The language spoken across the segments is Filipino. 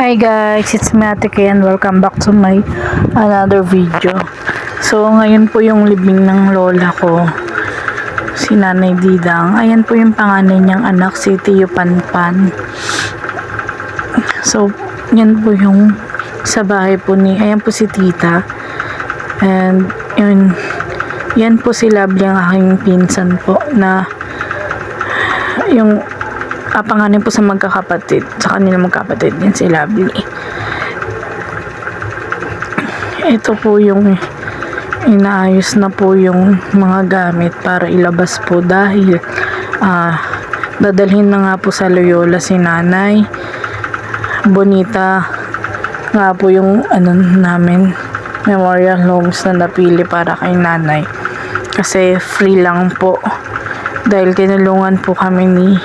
Hi guys, it's me Ate Kay and welcome back to my another video. So ngayon po yung libing ng lola ko, si Nanay Didang. Ayan po yung panganay niyang anak, si Tio Panpan. So yan po yung sa bahay po ayan po si Tita. And yun, yan po si Lovely, ang aking pinsan po, na yung panganay po sa magkakapatid, sa kanila magkapatid yan si Lovely. Ito po yung inaayos na po yung mga gamit para ilabas po dahil dadalhin na nga po sa Loyola si Nanay. Bonita nga po yung namin memorial homes na napili para kay Nanay kasi free lang po dahil tinulungan po kami ni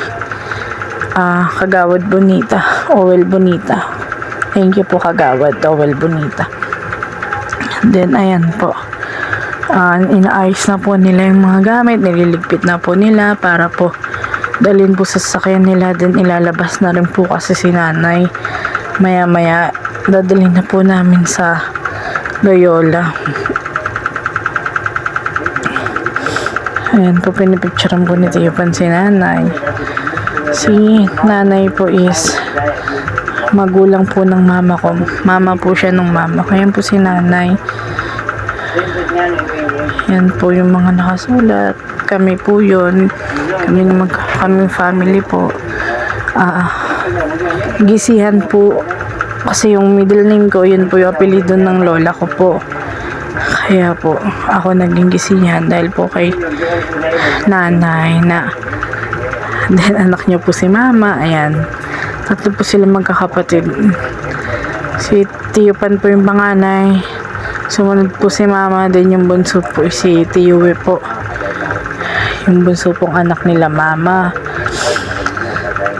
Kagawad Bonita, Owel Bonita. Thank you po Kagawad Owel Bonita. Then ayan po, inaayos na po nila yung mga gamit, nililigpit na po nila para po dalhin po sa sasakyan nila. Then ilalabas na rin po kasi si Nanay maya maya, dadalhin na po namin sa Loyola. Ayan po, pinipicturean po ni Tio Pan si Nanay. Si Nanay po is magulang po ng mama ko. Mama po siya ng mama ko. Ayan po si Nanay. Yan po yung mga nakasulat. Kami po yun. Kami family po. Gisihan po. Kasi yung middle name ko, yun po yung apelido ng lola ko po. Kaya po, ako naging Gisihan dahil po kay Nanay na. Then anak niya po si Mama. Ayan, tatlo po sila magkakapatid. Si Tio Pan po yung panganay, sumunod po si Mama, then yung bunso po si Tio We po, yung bunso pong anak nila Mama.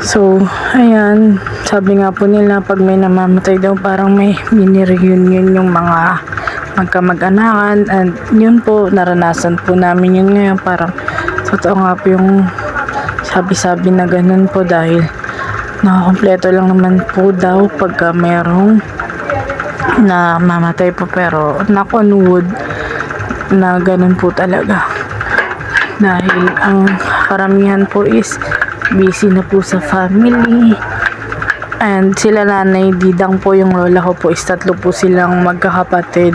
So ayan, sabi nga po nila pag may namamatay daw parang may mini reunion yung mga magkamag-anakan, and yun po, naranasan po namin yun ngayon. Parang totoo nga po yung sabi-sabi na ganun po dahil nakakompleto lang naman po daw pagka merong na mamatay po, pero knock on wood na ganun po talaga dahil ang karamihan po is busy na po sa family. And sila Nanay Didang po, yung lola ko po is tatlo po silang magkakapatid.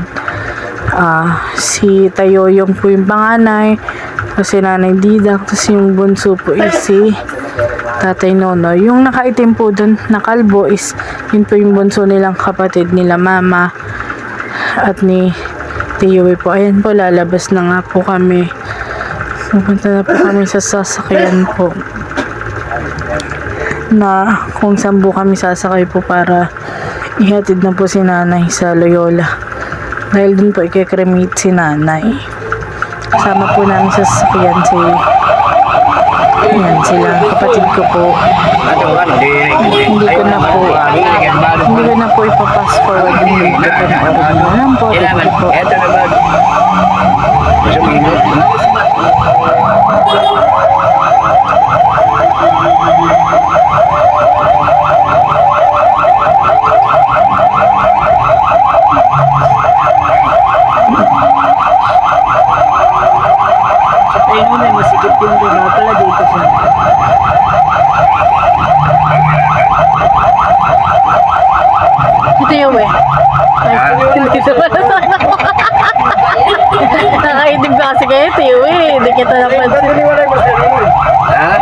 Si Tayoyong po yung panganay, kasi Nanay Didang, tapos yung bunso po is si Tatay Nonoy. Yung nakaitim po dun, nakalbo, is yun po yung bunso nilang kapatid nila Mama at ni Tiyoy po. Ayan po, lalabas na nga po kami. Pupunta na po kami sa sasakyan po na kung saan po kami sasakay po para ihatid na po si Nanay sa Loyola dahil dun po i-cremate si Nanay. Kasama po namin sa sasakyan ayan, sila kapatid ko po. Hindi ko na po ipapass forward yung video ko na original lang po. Thank you po. Masikip yung diba pala dito siya. Ito yung nakaitim ka kasi kayo, Tiyo hindi kita napansin.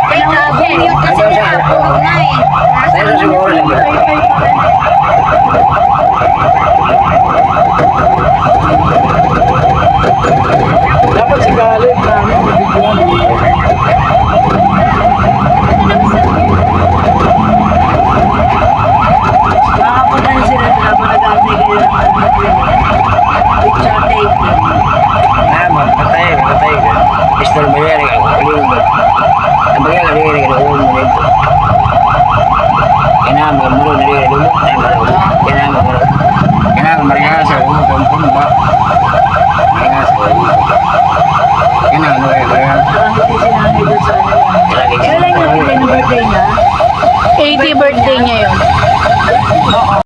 Kaya nga, bumiyot kasi niya ako na eh. Tayo siguro lang ba? Dapat si Galit namin mabigyan. Nakapunta na sila na nag-aantay kayo ng picture tape. Patay. Pistol mo yan, kaling ba? Ang bagay kaling mo nito. Kinama, maro, nalilulog, ay maro. Kinama, marigasa, kumpun ba? Marigasa, kinama, Parang hindi sinanay doon sa ano yan. Kailan yung birthday niya? 80th birthday niya yun. Oo.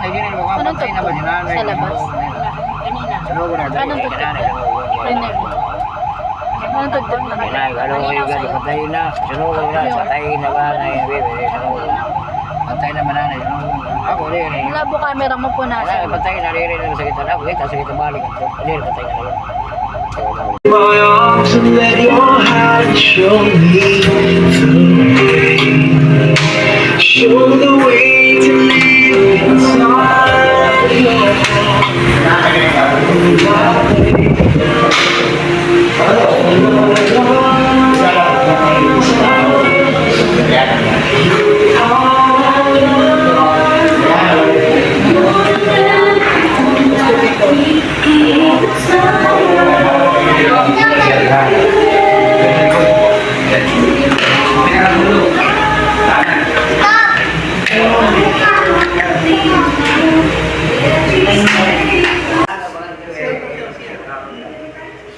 nanay, yun yung mukhang Anong patay na ba si nanay? Sa labas? Sunugo na, Anong si nanay. Rinig. Anong tugtog na? Nanay, ano ko yung gani, patay na. Sunugo na, patay na ba nanay? Sunugo. Patay na ba nanay? Sunugo na. Ako, hindi. Labo camera mo po Nanay, nasa. patay na rin na sa kita na. Kita sa kita balik. Hindi, patay na rin. My arms and let your hand show me the way. Show the way to live inside your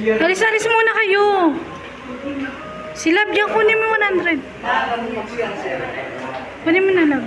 Alis-alis muna kayo. Si Lab, diyan kunin mo 100. Kunin mo na, Lab.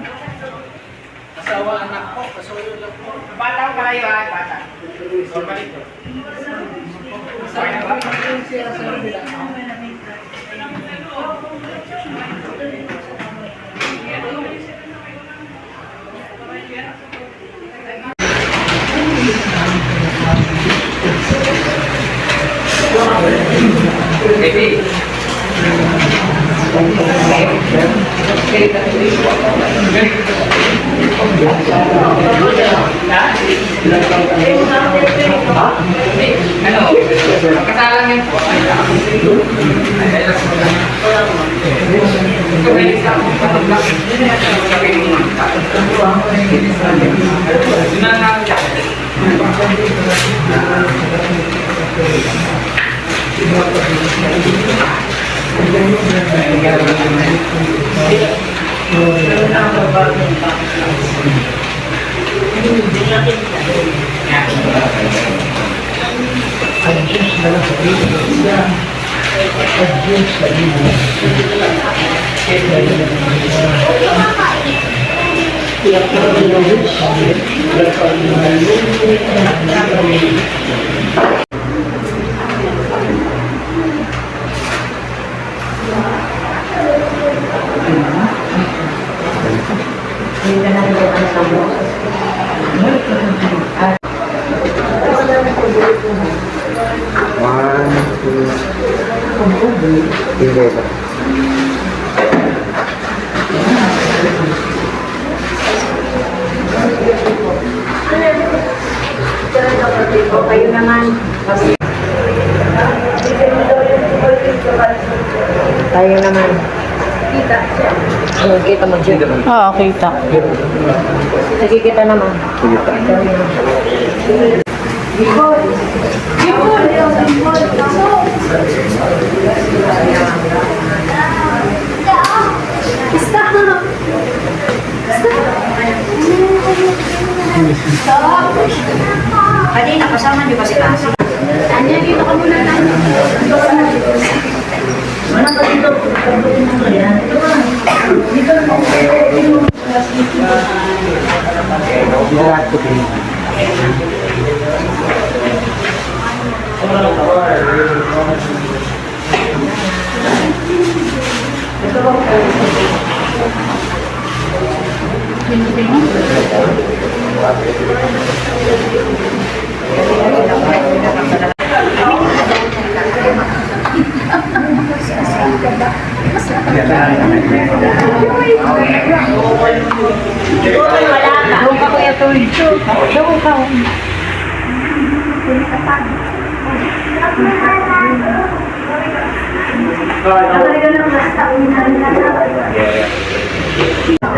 Kayo naman. Tayo naman. Kita mo dyan. Oo, kita. Sige, kita naman. Kanina, kasama niyo ba si Kasi? Anya, dito ka muna tayo. Wala pa dito. Yeah.